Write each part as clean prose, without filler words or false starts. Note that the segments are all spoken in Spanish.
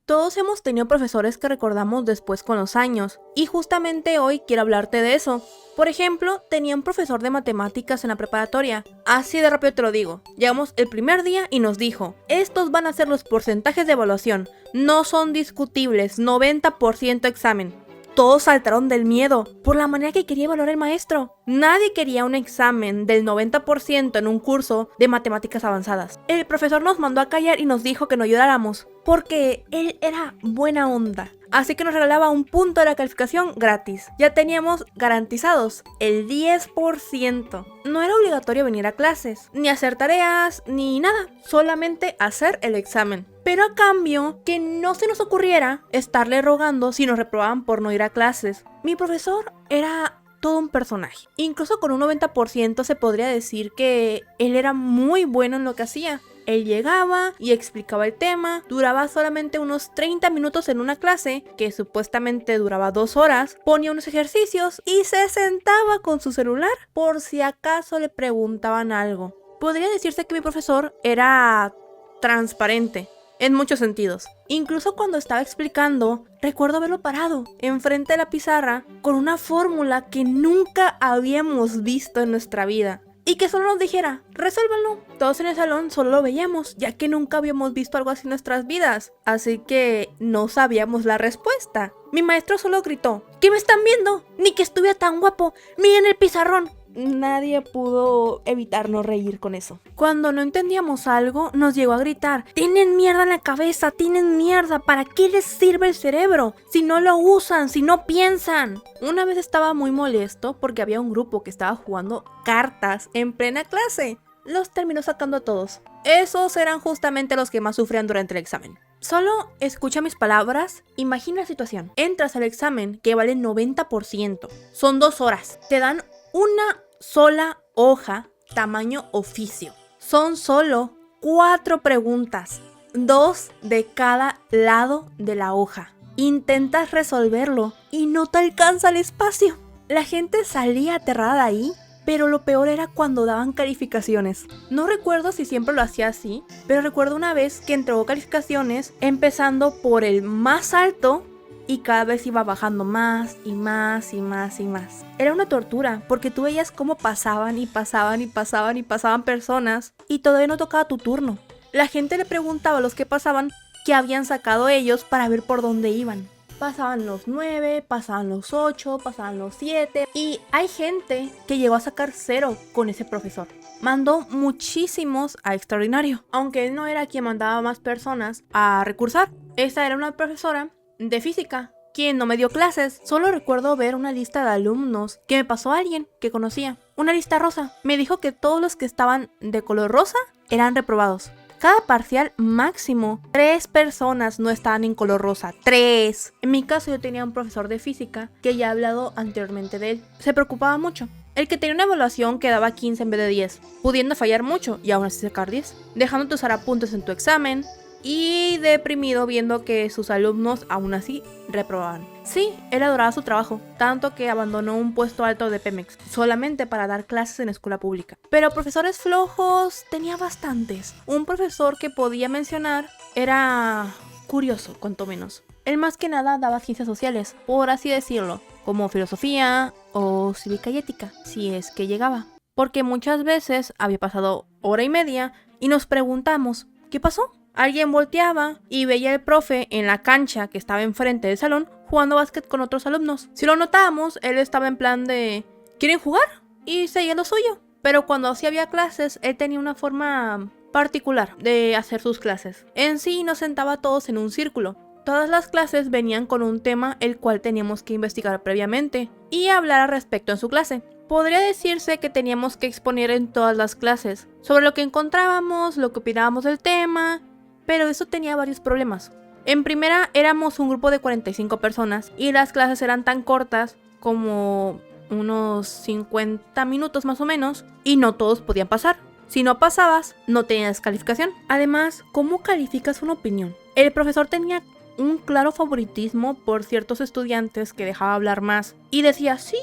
Todos hemos tenido profesores que recordamos después con los años, y justamente hoy quiero hablarte de eso. Por ejemplo, tenía un profesor de matemáticas en la preparatoria. Así de rápido te lo digo. Llegamos el primer día y nos dijo: estos van a ser los porcentajes de evaluación. No son discutibles, 90% examen. Todos saltaron del miedo por la manera que quería evaluar el maestro. Nadie quería un examen del 90% en un curso de matemáticas avanzadas. El profesor nos mandó a callar y nos dijo que no lloráramos, porque él era buena onda. Así que nos regalaba un punto de la calificación gratis. Ya teníamos garantizados el 10%. No era obligatorio venir a clases, ni hacer tareas, ni nada. Solamente hacer el examen. Pero a cambio, que no se nos ocurriera estarle rogando si nos reprobaban por no ir a clases. Mi profesor era todo un personaje. Incluso con un 90% se podría decir que él era muy bueno en lo que hacía. Él llegaba y explicaba el tema, duraba solamente unos 30 minutos en una clase, que supuestamente duraba 2 horas, ponía unos ejercicios y se sentaba con su celular por si acaso le preguntaban algo. Podría decirse que mi profesor era transparente en muchos sentidos. Incluso cuando estaba explicando, recuerdo verlo parado enfrente de la pizarra con una fórmula que nunca habíamos visto en nuestra vida. Y que solo nos dijera: resuélvanlo. Todos en el salón solo lo veíamos, ya que nunca habíamos visto algo así en nuestras vidas. Así que no sabíamos la respuesta. Mi maestro solo gritó: ¿qué me están viendo? Ni que estuviera tan guapo. Miren el pizarrón. Nadie pudo evitarnos reír con eso. Cuando no entendíamos algo, nos llegó a gritar: tienen mierda en la cabeza, tienen mierda, ¿para qué les sirve el cerebro? Si no lo usan, si no piensan. Una vez estaba muy molesto porque había un grupo que estaba jugando cartas en plena clase. Los terminó sacando a todos. Esos eran justamente los que más sufrían durante el examen. Solo escucha mis palabras, imagina la situación. Entras al examen que vale 90%. Son 2 horas. Te dan una sola hoja tamaño oficio. Son solo 4 preguntas, 2 de cada lado de la hoja. Intentas resolverlo y no te alcanza el espacio. La gente salía aterrada de ahí, pero lo peor era cuando daban calificaciones. No recuerdo si siempre lo hacía así, pero recuerdo una vez que entregó calificaciones empezando por el más alto y cada vez iba bajando más y más y más y más. Era una tortura, porque tú veías cómo pasaban y pasaban y pasaban y pasaban personas y todavía no tocaba tu turno. La gente le preguntaba a los que pasaban qué habían sacado ellos para ver por dónde iban. Pasaban los 9, pasaban los 8, pasaban los 7 y hay gente que llegó a sacar 0 con ese profesor. Mandó muchísimos a extraordinario, aunque él no era quien mandaba más personas a recursar. Esa era una profesora de física, quien no me dio clases. Solo recuerdo ver una lista de alumnos que me pasó a alguien que conocía. Una lista rosa. Me dijo que todos los que estaban de color rosa eran reprobados. Cada parcial máximo 3 personas no estaban en color rosa. 3. En mi caso yo tenía un profesor de física que ya he hablado anteriormente de él. Se preocupaba mucho. El que tenía una evaluación que daba 15 en vez de 10, pudiendo fallar mucho y aún así sacar 10, dejándote usar apuntes en tu examen, y deprimido viendo que sus alumnos aún así reprobaban. Sí, él adoraba su trabajo, tanto que abandonó un puesto alto de Pemex solamente para dar clases en escuela pública. Pero profesores flojos tenía bastantes. Un profesor que podía mencionar era curioso, cuanto menos. Él más que nada daba ciencias sociales, por así decirlo, como filosofía o cívica y ética, si es que llegaba. Porque muchas veces había pasado hora y media y nos preguntamos: ¿qué pasó? Alguien volteaba y veía al profe en la cancha que estaba enfrente del salón jugando básquet con otros alumnos. Si lo notábamos, él estaba en plan de ¿quieren jugar? Y seguía lo suyo. Pero cuando sí había clases, él tenía una forma particular de hacer sus clases. En sí nos sentaba a todos en un círculo. Todas las clases venían con un tema el cual teníamos que investigar previamente y hablar al respecto en su clase. Podría decirse que teníamos que exponer en todas las clases sobre lo que encontrábamos, lo que opinábamos del tema, pero eso tenía varios problemas. En primera, éramos un grupo de 45 personas y las clases eran tan cortas como unos 50 minutos más o menos, y no todos podían pasar. Si no pasabas, no tenías calificación. Además, ¿cómo calificas una opinión? El profesor tenía un claro favoritismo por ciertos estudiantes que dejaba hablar más y decía: sí,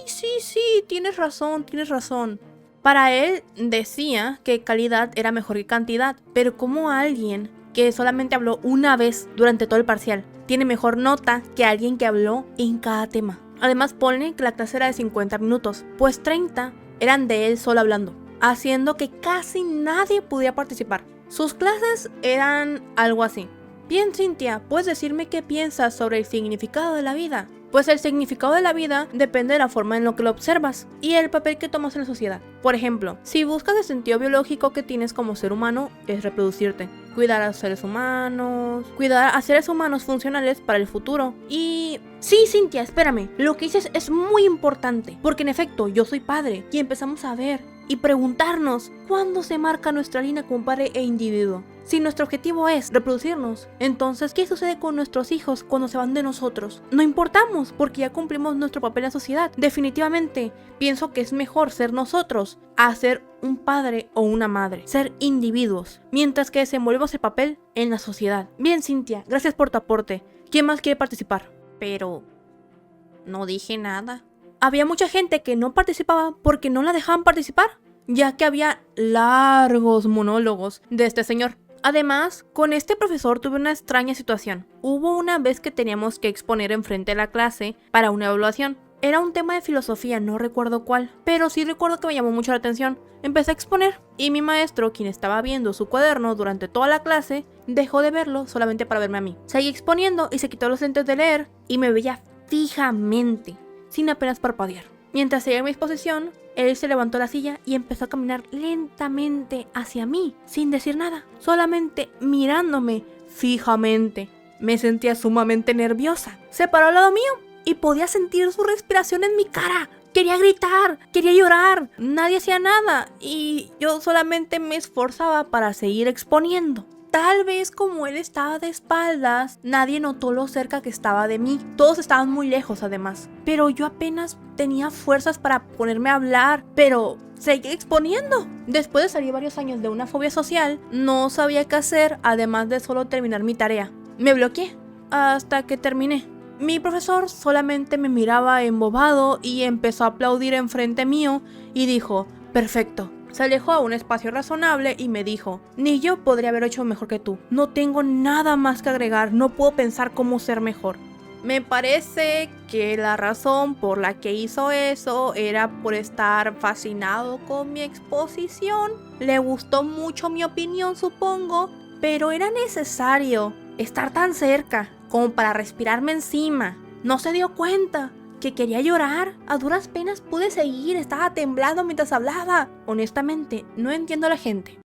tienes razón. Para él decía que calidad era mejor que cantidad, pero ¿cómo alguien que solamente habló una vez durante todo el parcial. Tiene mejor nota que alguien que habló en cada tema. Además pone que la clase era de 50 minutos, pues 30 eran de él solo hablando, haciendo que casi nadie pudiera participar. Sus clases eran algo así. Bien, Cintia, ¿puedes decirme qué piensas sobre el significado de la vida? Pues el significado de la vida depende de la forma en la que lo observas y el papel que tomas en la sociedad. Por ejemplo, si buscas el sentido biológico que tienes como ser humano, es reproducirte, cuidar a los seres humanos, cuidar a seres humanos funcionales para el futuro. Y sí, Cintia, espérame, lo que dices es muy importante, porque en efecto, yo soy padre y empezamos a ver y preguntarnos cuándo se marca nuestra línea como padre e individuo. Si nuestro objetivo es reproducirnos, entonces, ¿qué sucede con nuestros hijos cuando se van de nosotros? No importamos, porque ya cumplimos nuestro papel en la sociedad. Definitivamente, pienso que es mejor ser nosotros a ser un padre o una madre, ser individuos, mientras que desenvolvemos el papel en la sociedad. Bien, Cintia, gracias por tu aporte. ¿Quién más quiere participar? Pero no dije nada. Había mucha gente que no participaba porque no la dejaban participar, ya que había largos monólogos de este señor. Además, con este profesor tuve una extraña situación. Hubo una vez que teníamos que exponer enfrente de la clase para una evaluación. Era un tema de filosofía, no recuerdo cuál, pero sí recuerdo que me llamó mucho la atención. Empecé a exponer y mi maestro, quien estaba viendo su cuaderno durante toda la clase, dejó de verlo solamente para verme a mí. Seguí exponiendo y se quitó los lentes de leer y me veía fijamente, sin apenas parpadear. Mientras seguía mi exposición, él se levantó de la silla y empezó a caminar lentamente hacia mí, sin decir nada, solamente mirándome fijamente. Me sentía sumamente nerviosa. Se paró al lado mío y podía sentir su respiración en mi cara. Quería gritar, quería llorar, nadie hacía nada y yo solamente me esforzaba para seguir exponiendo. Tal vez como él estaba de espaldas, nadie notó lo cerca que estaba de mí. Todos estaban muy lejos además. Pero yo apenas tenía fuerzas para ponerme a hablar, pero seguí exponiendo. Después de salir varios años de una fobia social, no sabía qué hacer además de solo terminar mi tarea. Me bloqueé hasta que terminé. Mi profesor solamente me miraba embobado y empezó a aplaudir enfrente mío y dijo, perfecto. Se alejó a un espacio razonable y me dijo, ni yo podría haber hecho mejor que tú. No tengo nada más que agregar, no puedo pensar cómo ser mejor. Me parece que la razón por la que hizo eso era por estar fascinado con mi exposición. Le gustó mucho mi opinión, supongo, pero era necesario estar tan cerca como para respirarme encima. No se dio cuenta que quería llorar. A duras penas pude seguir, estaba temblando mientras hablaba. Honestamente, no entiendo a la gente.